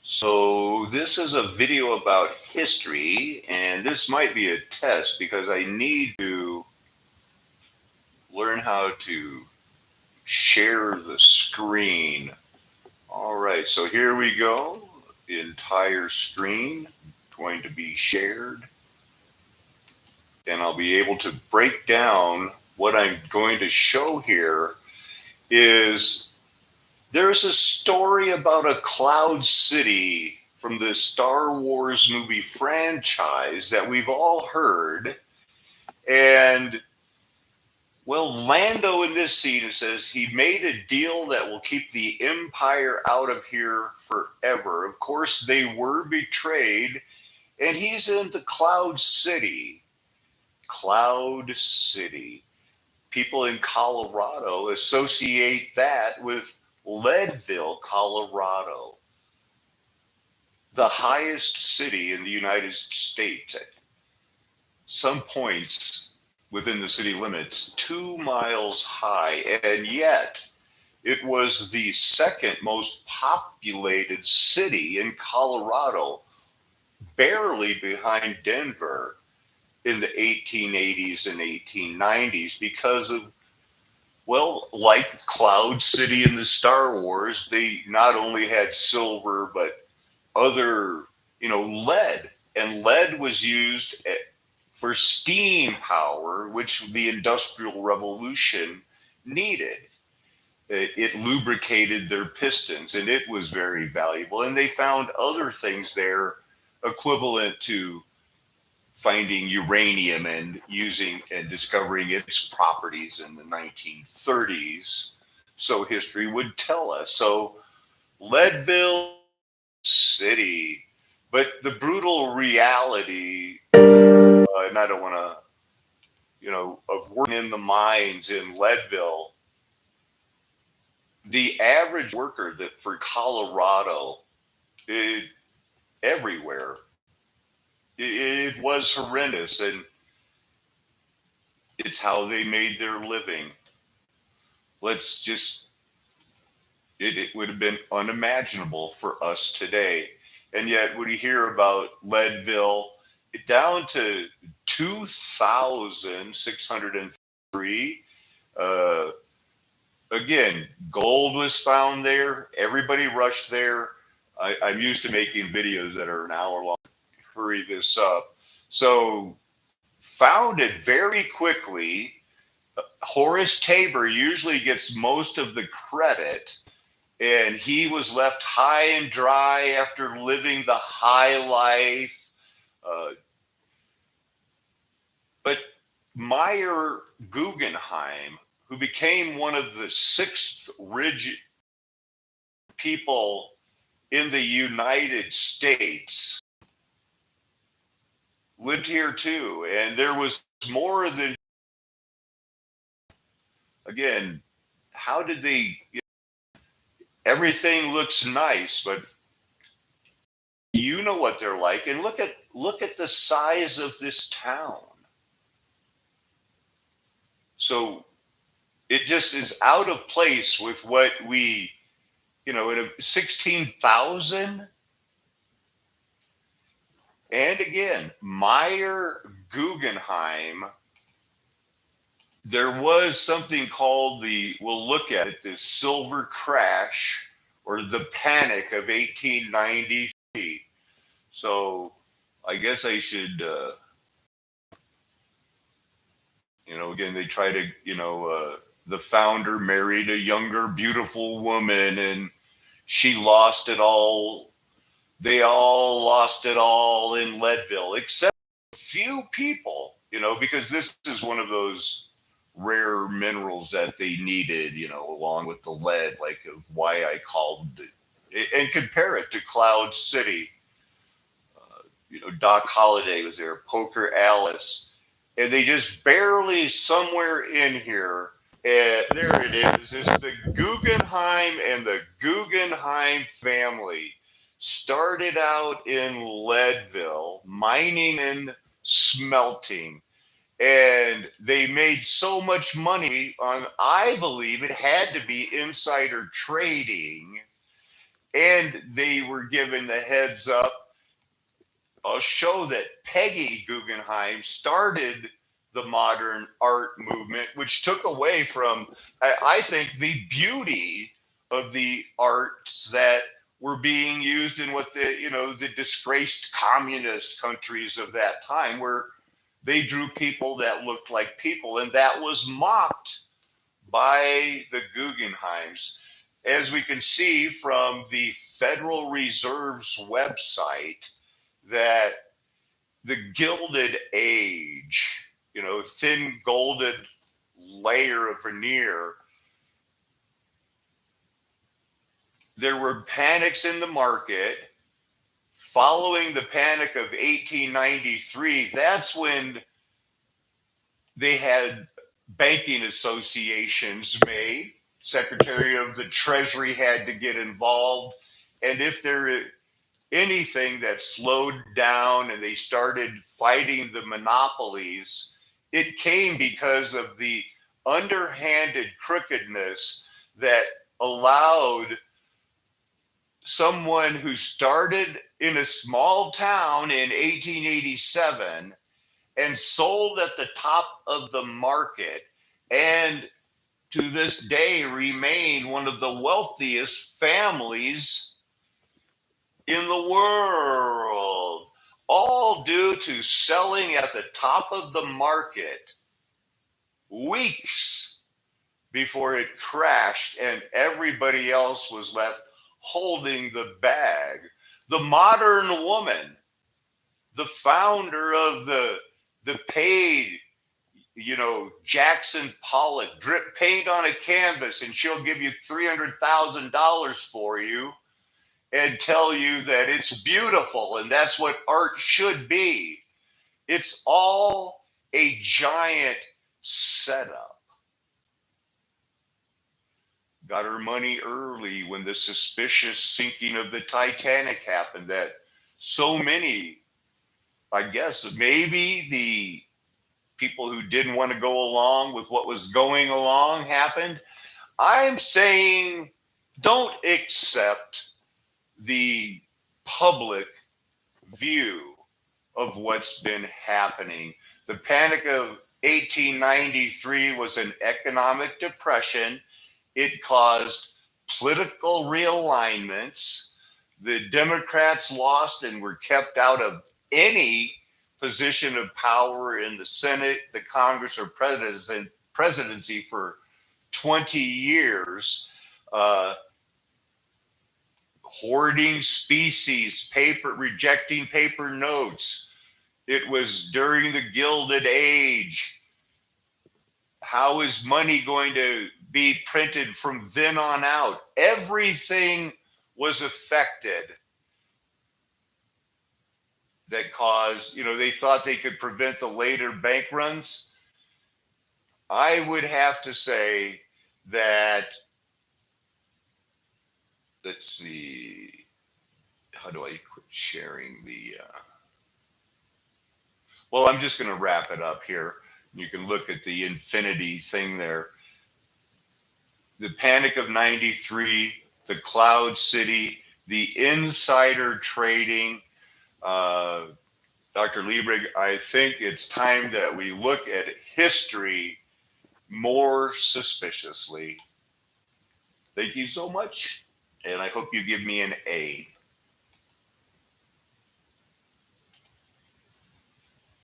So, this is a video about history, and this might be a test because I need to learn how to share the screen. All right, so here we go. The entire screen going to be shared, and I'll be able to break down what I'm going to show here is there's a story about a cloud city from the Star Wars movie franchise that we've all heard. And, well, Lando in this scene says he made a deal that will keep the Empire out of here forever. Of course, they were betrayed, and he's in the Cloud City. Cloud City. People in Colorado associate that with Leadville, Colorado, the highest city in the United States. At some points within the city limits, 2 miles high, and yet it was the second most populated city in Colorado, barely behind Denver in the 1880s and 1890s because of, well, like Cloud City in the Star Wars, they not only had silver, but other, lead. And lead was used for steam power, which the Industrial Revolution needed. It lubricated their pistons, and it was very valuable. And they found other things there equivalent to finding uranium and using and discovering its properties in the 1930s. So history would tell us. So Leadville City, but the brutal reality, and I don't want to, of working in the mines in Leadville, the average worker that for Colorado, it, everywhere, it was horrendous, and it's how they made their living. Let's just, it would have been unimaginable for us today. And yet, when you hear about Leadville, down to 2,603, uh, again, gold was found there. Everybody rushed there. I'm used to making videos that are an hour long. Hurry this up. So, found it very quickly. Horace Tabor usually gets most of the credit, and he was left high and dry after living the high life. Uh, but Meyer Guggenheim, who became one of the sixth rich people in the United States, lived here too. And there was more than, again, how did they, everything looks nice, but you know what they're like. And look at the size of this town. So it just is out of place with what we, in a 16,000. And again, Meyer Guggenheim, there was something called we'll look at it, the silver crash or the panic of 1893. So I guess I should, again, they try to, the founder married a younger, beautiful woman, and she lost it all. They all lost it all in Leadville, except a few people, because this is one of those rare minerals that they needed, along with the lead, like why I called it, and compare it to Cloud City. Doc Holliday was there, Poker Alice, and they just barely somewhere in here. And there it is. It's the Guggenheim and the Guggenheim family. Started out in Leadville, mining and smelting. And they made so much money on, I believe it had to be insider trading. And they were given the heads up. I'll show that Peggy Guggenheim started the modern art movement, which took away from, I think, the beauty of the arts that were being used in what the disgraced communist countries of that time, where they drew people that looked like people, and that was mocked by the Guggenheims. As we can see from the Federal Reserve's website, that the Gilded Age, thin golden layer of veneer, there were panics in the market. Following the panic of 1893, that's when they had banking associations made. Secretary of the Treasury had to get involved. And if there anything that slowed down and they started fighting the monopolies, it came because of the underhanded crookedness that allowed someone who started in a small town in 1887 and sold at the top of the market, and to this day remain one of the wealthiest families in the world, all due to selling at the top of the market weeks before it crashed and everybody else was left holding the bag. The modern woman, the founder of the paid, Jackson Pollock, drip paint on a canvas and she'll give you $300,000 for you and tell you that it's beautiful and that's what art should be. It's all a giant setup. Got her money early when the suspicious sinking of the Titanic happened, that so many, I guess, maybe the people who didn't want to go along with what was going along happened. I'm saying don't accept the public view of what's been happening. The Panic of 1893 was an economic depression. It caused political realignments. The Democrats lost and were kept out of any position of power in the Senate, the Congress, or presidency for 20 years. Hoarding species, rejecting paper notes. It was during the Gilded Age. How is money going to be printed from then on out? Everything was affected. That caused, they thought they could prevent the later bank runs. I would have to say that, let's see, how do I quit sharing the, well, I'm just going to wrap it up here. You can look at the infinity thing there. The Panic of 93, the Cloud City, the insider trading. Dr. Liebrig, I think it's time that we look at history more suspiciously. Thank you so much, and I hope you give me an A.